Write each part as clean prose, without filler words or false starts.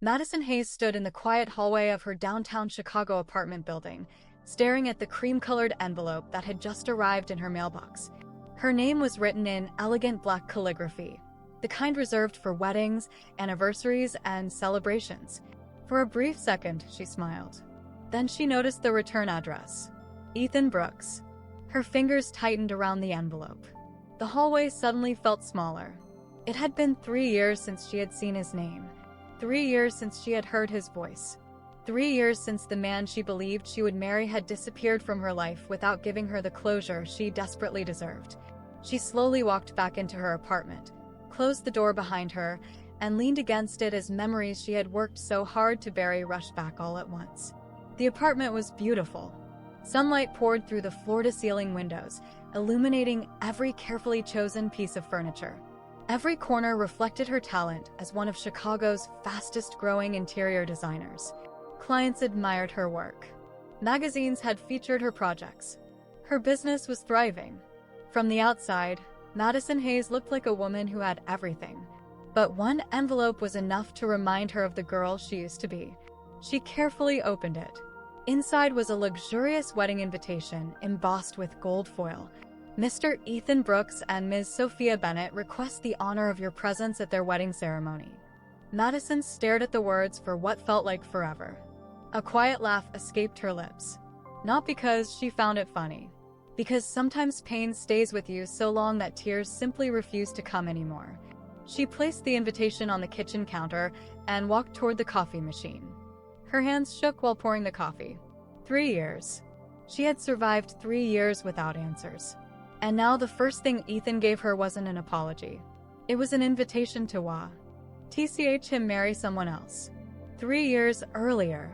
Madison Hayes stood in the quiet hallway of her downtown Chicago apartment building, staring at the cream-colored envelope that had just arrived in her mailbox. Her name was written in elegant black calligraphy, the kind reserved for weddings, anniversaries, and celebrations. For a brief second, she smiled. Then she noticed the return address. Ethan Brooks. Her fingers tightened around the envelope. The hallway suddenly felt smaller. It had been 3 years since she had seen his name. 3 years since she had heard his voice. 3 years since the man she believed she would marry had disappeared from her life without giving her the closure she desperately deserved. She slowly walked back into her apartment, closed the door behind her, and leaned against it as memories she had worked so hard to bury rushed back all at once. The apartment was beautiful. Sunlight poured through the floor-to-ceiling windows, illuminating every carefully chosen piece of furniture. Every corner reflected her talent as one of Chicago's fastest-growing interior designers. Clients admired her work. Magazines had featured her projects. Her business was thriving. From the outside, Madison Hayes looked like a woman who had everything. But one envelope was enough to remind her of the girl she used to be. She carefully opened it. Inside was a luxurious wedding invitation embossed with gold foil. Mr. Ethan Brooks and Ms. Sophia Bennett request the honor of your presence at their wedding ceremony. Madison stared at the words for what felt like forever. A quiet laugh escaped her lips. Not because she found it funny. Because sometimes pain stays with you so long that tears simply refuse to come anymore. She placed the invitation on the kitchen counter and walked toward the coffee machine. Her hands shook while pouring the coffee. 3 years. She had survived 3 years without answers. And now the first thing Ethan gave her wasn't an apology. It was an invitation to him marry someone else. 3 years earlier,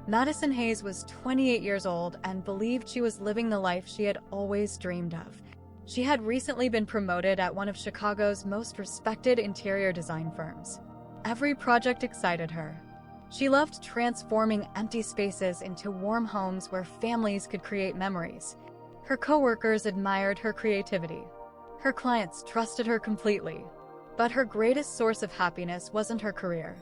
Madison Hayes was 28 years old and believed she was living the life she had always dreamed of. She had recently been promoted at one of Chicago's most respected interior design firms. Every project excited her. She loved transforming empty spaces into warm homes where families could create memories. Her coworkers admired her creativity. Her clients trusted her completely. But her greatest source of happiness wasn't her career.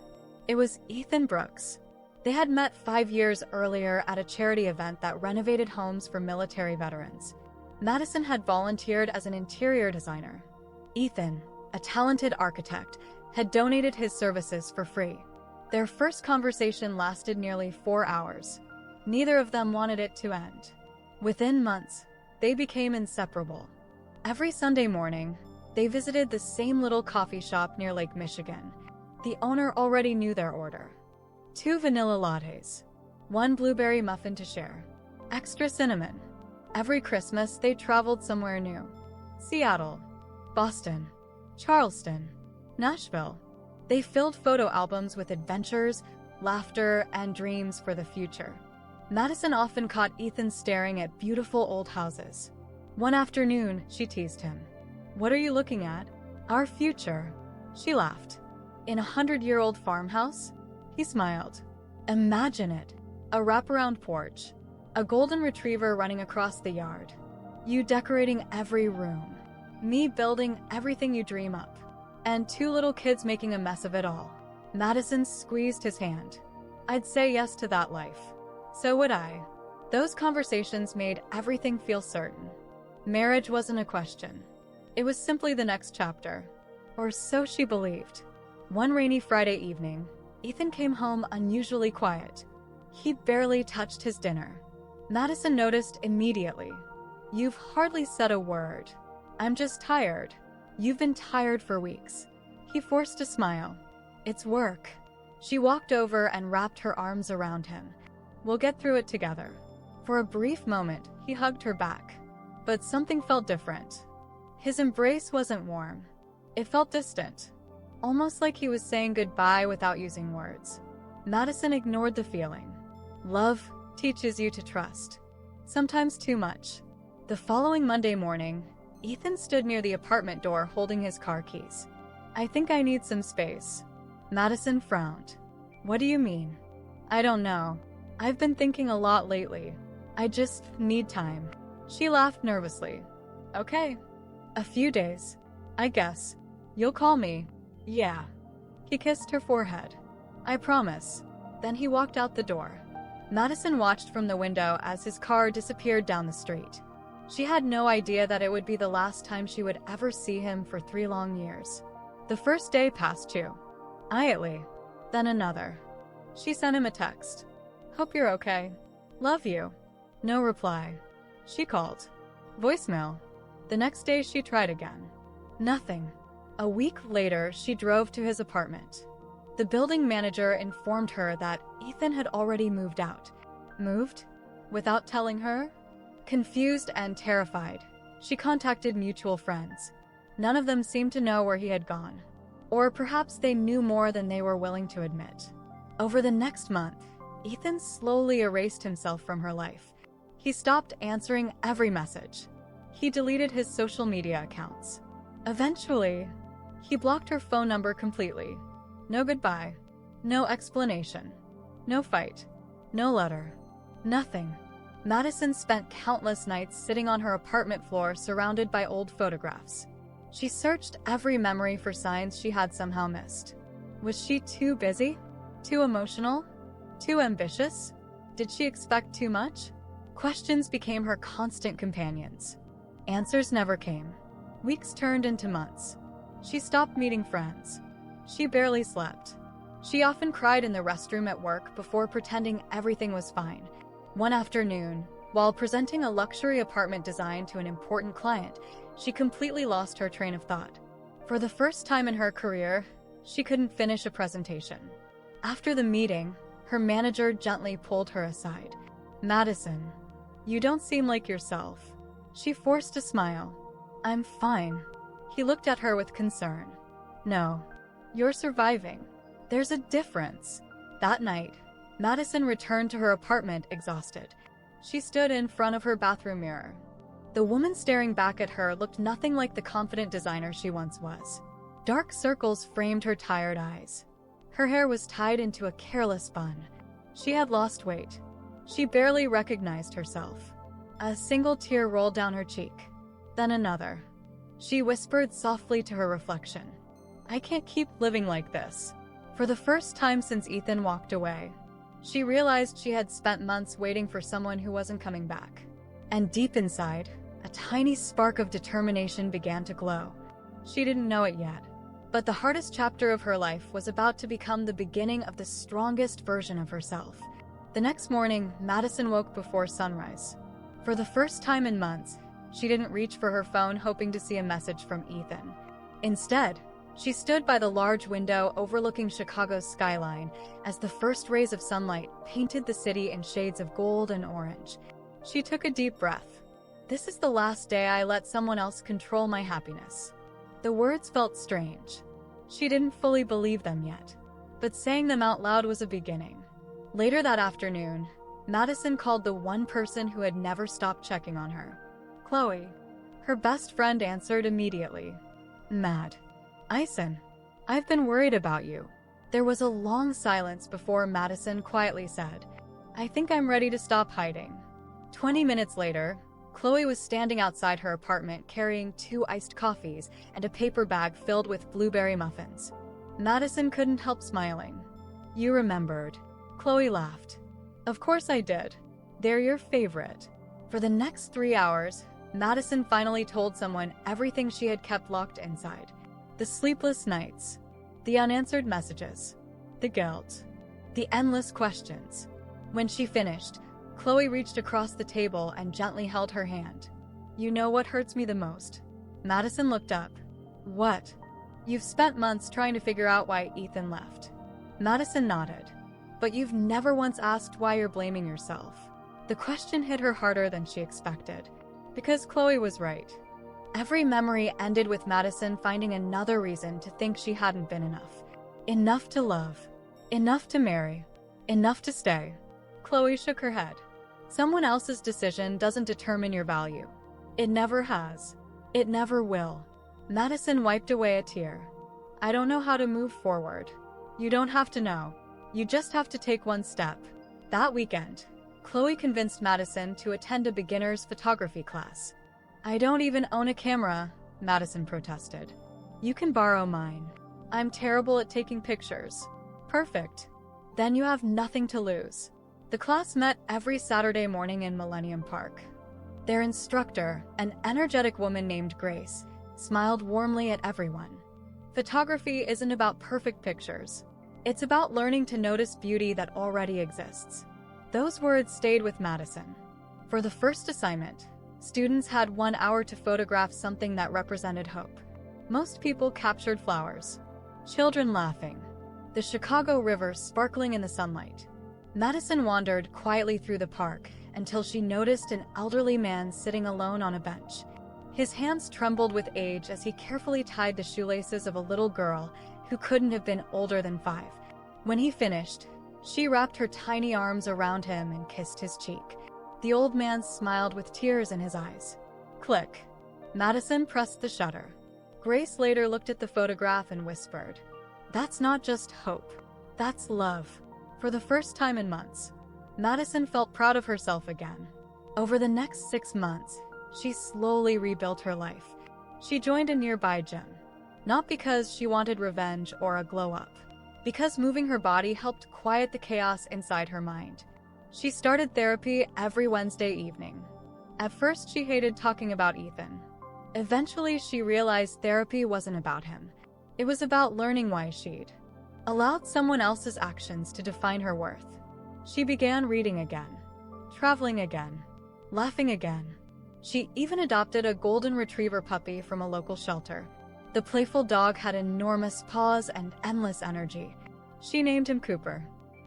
It was Ethan Brooks. They had met 5 years earlier at a charity event that renovated homes for military veterans. Madison had volunteered as an interior designer. Ethan, a talented architect, had donated his services for free. Their first conversation lasted nearly 4 hours. Neither of them wanted it to end. Within months, they became inseparable. Every Sunday morning, they visited the same little coffee shop near Lake Michigan. The owner already knew their order. 2 vanilla lattes. 1 blueberry muffin to share. Extra cinnamon. Every Christmas, they traveled somewhere new. Seattle, Boston, Charleston, Nashville. They filled photo albums with adventures, laughter, and dreams for the future. Madison often caught Ethan staring at beautiful old houses. One afternoon, she teased him. "What are you looking at?" "Our future." She laughed. "In a 100-year-old farmhouse?" He smiled. "Imagine it. A wraparound porch. A golden retriever running across the yard. You decorating every room. Me building everything you dream up. And 2 little kids making a mess of it all." Madison squeezed his hand. "I'd say yes to that life." So would I. Those conversations made everything feel certain. Marriage wasn't a question. It was simply the next chapter. Or so she believed. One rainy Friday evening, Ethan came home unusually quiet. He'd barely touched his dinner. Madison noticed immediately. "You've hardly said a word." "I'm just tired." "You've been tired for weeks." He forced a smile. "It's work." She walked over and wrapped her arms around him. "We'll get through it together." For a brief moment, he hugged her back. But something felt different. His embrace wasn't warm. It felt distant. Almost like he was saying goodbye without using words. Madison ignored the feeling. Love teaches you to trust. Sometimes too much. The following Monday morning, Ethan stood near the apartment door holding his car keys. "I think I need some space." Madison frowned. "What do you mean?" "I don't know. I've been thinking a lot lately. I just need time." She laughed nervously. "Okay. A few days. I guess. You'll call me." "Yeah." He kissed her forehead. I promise. Then he walked out the door. Madison watched from the window as his car disappeared down the street. She had no idea that it would be the last time she would ever see him for 3 long years. The first day passed too. Quietly. Then another. She sent him a text. Hope you're okay. Love you. No reply. She called. Voicemail. The next day she tried again. Nothing. A week later, she drove to his apartment. The building manager informed her that Ethan had already moved out. Moved? Without telling her? Confused and terrified, she contacted mutual friends. None of them seemed to know where he had gone. Or perhaps they knew more than they were willing to admit. Over the next month, Ethan slowly erased himself from her life. He stopped answering every message. He deleted his social media accounts. Eventually, he blocked her phone number completely. No goodbye. No explanation. No fight. No letter. Nothing. Madison spent countless nights sitting on her apartment floor surrounded by old photographs. She searched every memory for signs she had somehow missed. Was she too busy? Too emotional? Too ambitious? Did she expect too much? Questions became her constant companions. Answers never came. Weeks turned into months. She stopped meeting friends. She barely slept. She often cried in the restroom at work before pretending everything was fine. One afternoon, while presenting a luxury apartment design to an important client, she completely lost her train of thought. For the first time in her career, she couldn't finish a presentation. After the meeting, her manager gently pulled her aside. Madison, you don't seem like yourself. She forced a smile. I'm fine. He looked at her with concern. No, you're surviving. There's a difference. That night, Madison returned to her apartment exhausted. She stood in front of her bathroom mirror. The woman staring back at her looked nothing like the confident designer she once was. Dark circles framed her tired eyes. Her hair was tied into a careless bun. She had lost weight. She barely recognized herself. A single tear rolled down her cheek. Then another. She whispered softly to her reflection. I can't keep living like this. For the first time since Ethan walked away, she realized she had spent months waiting for someone who wasn't coming back. And deep inside, a tiny spark of determination began to glow. She didn't know it yet, but the hardest chapter of her life was about to become the beginning of the strongest version of herself. The next morning, Madison woke before sunrise. For the first time in months, she didn't reach for her phone hoping to see a message from Ethan. Instead, she stood by the large window overlooking Chicago's skyline as the first rays of sunlight painted the city in shades of gold and orange. She took a deep breath. This is the last day I let someone else control my happiness. The words felt strange. She didn't fully believe them yet, but saying them out loud was a beginning. Later that afternoon, Madison called the one person who had never stopped checking on her. Chloe. Her best friend answered immediately. Mad. Ison, I've been worried about you. There was a long silence before Madison quietly said, I think I'm ready to stop hiding. 20 minutes later, Chloe was standing outside her apartment carrying 2 iced coffees and a paper bag filled with blueberry muffins. Madison couldn't help smiling. You remembered. Chloe laughed. Of course I did. They're your favorite. For the next 3 hours, Madison finally told someone everything she had kept locked inside. The sleepless nights, the unanswered messages, the guilt, the endless questions. When she finished, Chloe reached across the table and gently held her hand. You know what hurts me the most? Madison looked up. What? You've spent months trying to figure out why Ethan left. Madison nodded. But you've never once asked why you're blaming yourself. The question hit her harder than she expected, because Chloe was right. Every memory ended with Madison finding another reason to think she hadn't been enough. Enough to love. Enough to marry. Enough to stay. Chloe shook her head. Someone else's decision doesn't determine your value. It never has. It never will. Madison wiped away a tear. I don't know how to move forward. You don't have to know. You just have to take one step. That weekend, Chloe convinced Madison to attend a beginner's photography class. I don't even own a camera, Madison protested. You can borrow mine. I'm terrible at taking pictures. Perfect. Then you have nothing to lose. The class met every Saturday morning in Millennium Park. Their instructor, an energetic woman named Grace, smiled warmly at everyone. Photography isn't about perfect pictures. It's about learning to notice beauty that already exists. Those words stayed with Madison. For the first assignment, students had 1 hour to photograph something that represented hope. Most people captured flowers, children laughing, the Chicago River sparkling in the sunlight. Madison wandered quietly through the park until she noticed an elderly man sitting alone on a bench. His hands trembled with age as he carefully tied the shoelaces of a little girl who couldn't have been older than 5. When he finished, she wrapped her tiny arms around him and kissed his cheek. The old man smiled with tears in his eyes. Click. Madison pressed the shutter. Grace later looked at the photograph and whispered, "That's not just hope. That's love." For the first time in months, Madison felt proud of herself again. Over the next 6 months, she slowly rebuilt her life. She joined a nearby gym, not because she wanted revenge or a glow-up, because moving her body helped quiet the chaos inside her mind. She started therapy every Wednesday evening. At first, she hated talking about Ethan. Eventually, she realized therapy wasn't about him. It was about learning why she'd allowed someone else's actions to define her worth. She began reading again, traveling again, laughing again. She even adopted a golden retriever puppy from a local shelter. The playful dog had enormous paws and endless energy. She named him Cooper.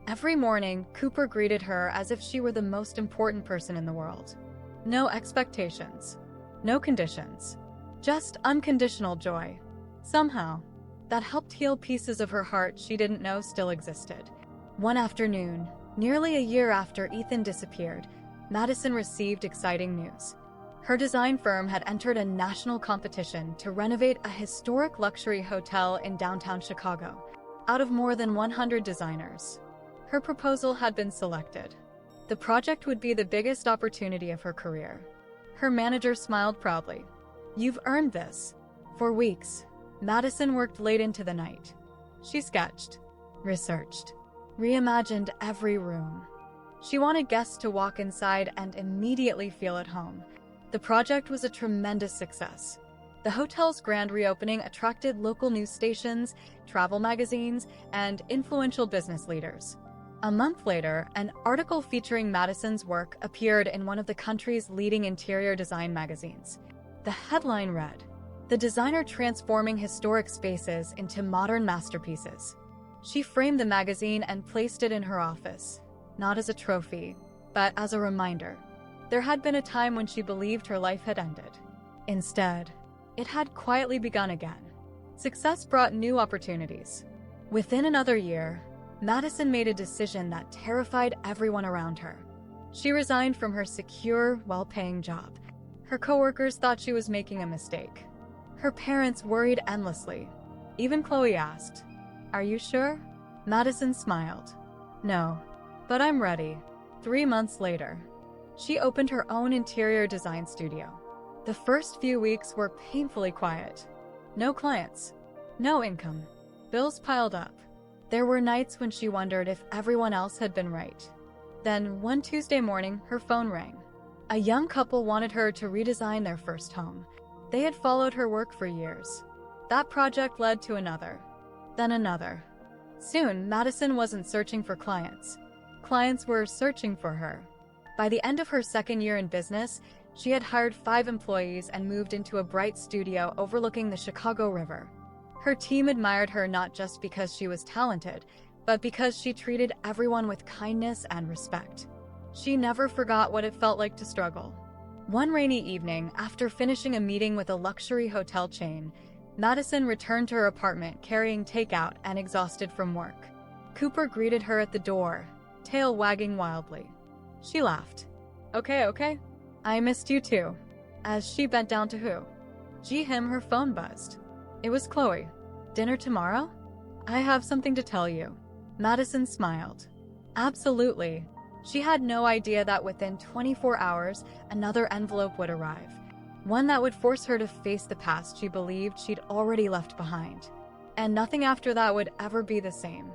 Every morning, Cooper greeted her as if she were the most important person in the world. No expectations, no conditions, just unconditional joy. Somehow, that helped heal pieces of her heart she didn't know still existed. One afternoon, nearly a year after Ethan disappeared, Madison received exciting news. Her design firm had entered a national competition to renovate a historic luxury hotel in downtown Chicago. Out of more than 100 designers, her proposal had been selected. The project would be the biggest opportunity of her career. Her manager smiled proudly. "You've earned this." For weeks, Madison worked late into the night. She sketched, researched, reimagined every room. She wanted guests to walk inside and immediately feel at home. The project was a tremendous success. The hotel's grand reopening attracted local news stations, travel magazines, and influential business leaders. A month later, an article featuring Madison's work appeared in one of the country's leading interior design magazines. The headline read, "The designer transforming historic spaces into modern masterpieces." She framed the magazine and placed it in her office, not as a trophy, but as a reminder. There had been a time when she believed her life had ended. Instead, it had quietly begun again. Success brought new opportunities. Within another year, Madison made a decision that terrified everyone around her. She resigned from her secure, well-paying job. Her coworkers thought she was making a mistake. Her parents worried endlessly. Even Chloe asked, "Are you sure?" Madison smiled. "No, but I'm ready." 3 months later, she opened her own interior design studio. The first few weeks were painfully quiet. No clients, no income. Bills piled up. There were nights when she wondered if everyone else had been right. Then, one Tuesday morning, her phone rang. A young couple wanted her to redesign their first home. They had followed her work for years. That project led to another, then another. Soon, Madison wasn't searching for clients. Clients were searching for her. By the end of her second year in business, she had hired 5 employees and moved into a bright studio overlooking the Chicago River. Her team admired her not just because she was talented, but because she treated everyone with kindness and respect. She never forgot what it felt like to struggle. One rainy evening, after finishing a meeting with a luxury hotel chain, Madison returned to her apartment carrying takeout and exhausted from work. Cooper greeted her at the door, tail wagging wildly. She laughed. Okay, I missed you too." As she bent down to him, her phone buzzed. It was Chloe. "Dinner tomorrow? I have something to tell you." Madison smiled. Absolutely. She had no idea that within 24 hours, another envelope would arrive. One that would force her to face the past she believed she'd already left behind. And nothing after that would ever be the same.